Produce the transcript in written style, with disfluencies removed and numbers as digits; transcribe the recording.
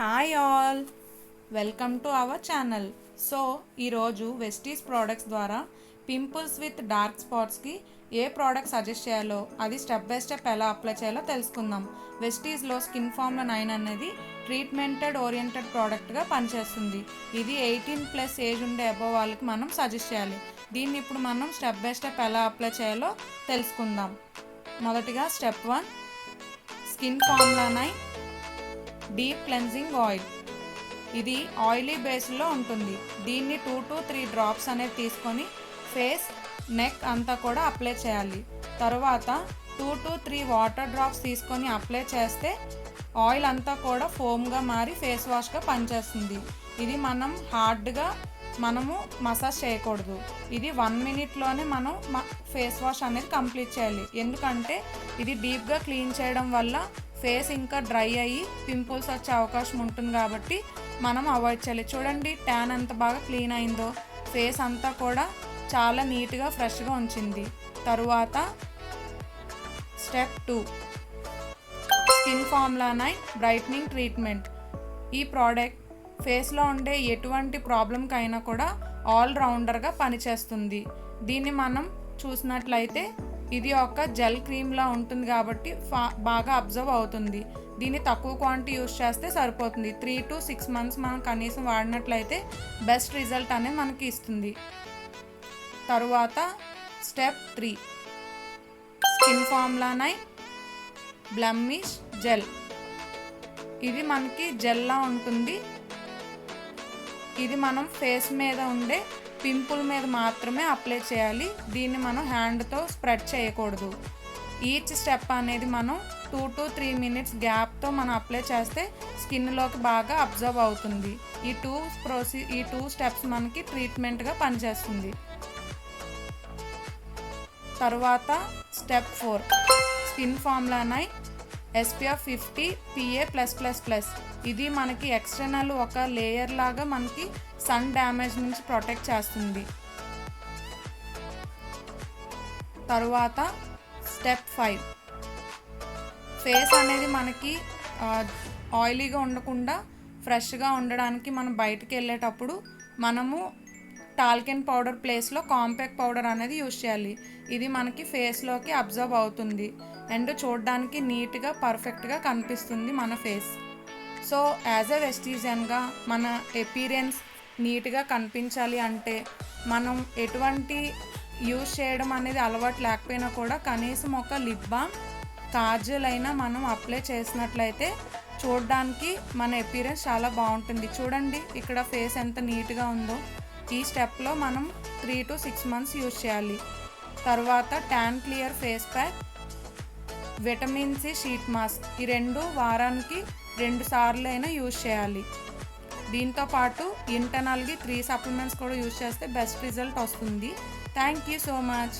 Hi all, welcome to our channel. So ఈరోజు Vestige products ద్వారా pimples with dark స్పాట్స్కి ఏ ప్రోడక్ట్ సజెస్ట్ చేయాలో అది స్టెప్ బై స్టెప్ ఎలా అప్లై చేయాలో తెలుసుకుందాం. వెస్టీజ్లో స్కిన్ ఫార్ములా 9 అనేది ట్రీట్మెంటెడ్ ఓరియంటెడ్ ప్రోడక్ట్గా పనిచేస్తుంది. ఇది 18+ ఏజ్ ఉండే అబోవ్ వాళ్ళకి మనం సజెస్ట్ చేయాలి. దీన్ని ఇప్పుడు మనం స్టెప్ బై స్టెప్ ఎలా అప్లై చేయాలో తెలుసుకుందాం. మొదటిగా step 1, skin formula 9 deep cleansing oil. ఇది ఆయిలీ బేస్లో ఉంటుంది. దీన్ని 2 to 3 డ్రాప్స్ అనేది తీసుకొని ఫేస్, నెక్ అంతా కూడా అప్లై చేయాలి. తర్వాత 2 to 3 వాటర్ డ్రాప్స్ తీసుకొని అప్లై చేస్తే ఆయిల్ అంతా కూడా ఫోమ్గా మారి ఫేస్ వాష్గా పనిచేస్తుంది. ఇది మనం హార్డ్గా మసాజ్ చేయకూడదు. ఇది 1 minute మనం ఫేస్ వాష్ అనేది కంప్లీట్ చేయాలి. ఎందుకంటే ఇది డీప్గా క్లీన్ చేయడం వల్ల ఫేస్ ఇంకా డ్రై అయ్యి పింపుల్స్ వచ్చే అవకాశం ఉంటుంది కాబట్టి మనం అవాయిడ్ చేయాలి. చూడండి ట్యాన్ ఎంత బాగా క్లీన్ అయిందో, ఫేస్ అంతా కూడా చాలా నీట్గా ఫ్రెష్గా ఉంచింది. తరువాత step 2, skin formula 9 brightening treatment. ఈ ప్రోడక్ట్ ఫేస్లో ఉండే ఎటువంటి ప్రాబ్లంకి అయినా కూడా ఆల్రౌండర్గా పనిచేస్తుంది. దీన్ని మనం చూసినట్లయితే ఇది ఒక జెల్ క్రీమ్లా ఉంటుంది కాబట్టి బాగా అబ్జర్వ్ అవుతుంది. దీన్ని తక్కువ క్వాంటిటీ యూస్ చేస్తే సరిపోతుంది. 3 to 6 months మనం కనీసం వాడినట్లయితే బెస్ట్ రిజల్ట్ అనేది మనకి ఇస్తుంది. తరువాత step 3, skin formula 9 blemish gel. ఇది మనకి జెల్లా ఉంటుంది. ఇది మనం ఫేస్ మీద ఉండే పింపుల్ మీద మాత్రమే అప్లై చేయాలి. దీన్ని మనం హ్యాండ్తో స్ప్రెడ్ చేయకూడదు. ఈచ్ స్టెప్ అనేది మనం 2 to 3 minutes గ్యాప్తో మనం అప్లై చేస్తే స్కిన్లోకి బాగా అబ్జర్వ్ అవుతుంది. ఈ టూ స్టెప్స్ మనకి ట్రీట్మెంట్గా పనిచేస్తుంది. తర్వాత step 4, skin formula 9 SPF 50 PA+++. ఇది మనకి ఎక్స్టర్నల్ ఒక లేయర్ లాగా మనకి సన్ డ్యామేజ్ నుంచి ప్రొటెక్ట్ చేస్తుంది. తరువాత స్టెప్ 5, ఫేస్ అనేది మనకి ఆయిలీగా ఉండకుండా ఫ్రెష్గా ఉండడానికి మనం బయటకు వెళ్ళేటప్పుడు మనము టాల్కెన్ పౌడర్ ప్లేస్లో కాంపాక్ట్ పౌడర్ అనేది యూజ్ చేయాలి. ఇది మనకి ఫేస్లోకి అబ్జర్వ్ అవుతుంది అండ్ చూడడానికి నీట్గా పర్ఫెక్ట్గా కనిపిస్తుంది మన ఫేస్. సో యాజ్ ఎ వెస్టీజియన్గా మన అపీరెన్స్ నీట్గా కనిపించాలి అంటే మనం ఎటువంటి యూజ్ చేయడం అనేది అలవాటు లేకపోయినా కూడా కనీసం ఒక లిప్ బామ్, కాజల్ అయినా మనం అప్లై చేసినట్లయితే చూడడానికి మన అపీరెన్స్ చాలా బాగుంటుంది. చూడండి ఇక్కడ ఫేస్ ఎంత నీట్గా ఉందో. ఈ స్టెప్లో మనం 3 to 6 months యూజ్ చేయాలి. తర్వాత tan clear face pack, vitamin C sheet mask. ఈ 2 వారానికి 2 సార్లు అయినా యూజ్ చేయాలి. దీంతో పాటు ఇంటర్నల్గా 3 supplements కూడా యూజ్ చేస్తే బెస్ట్ రిజల్ట్ వస్తుంది. Thank you so much.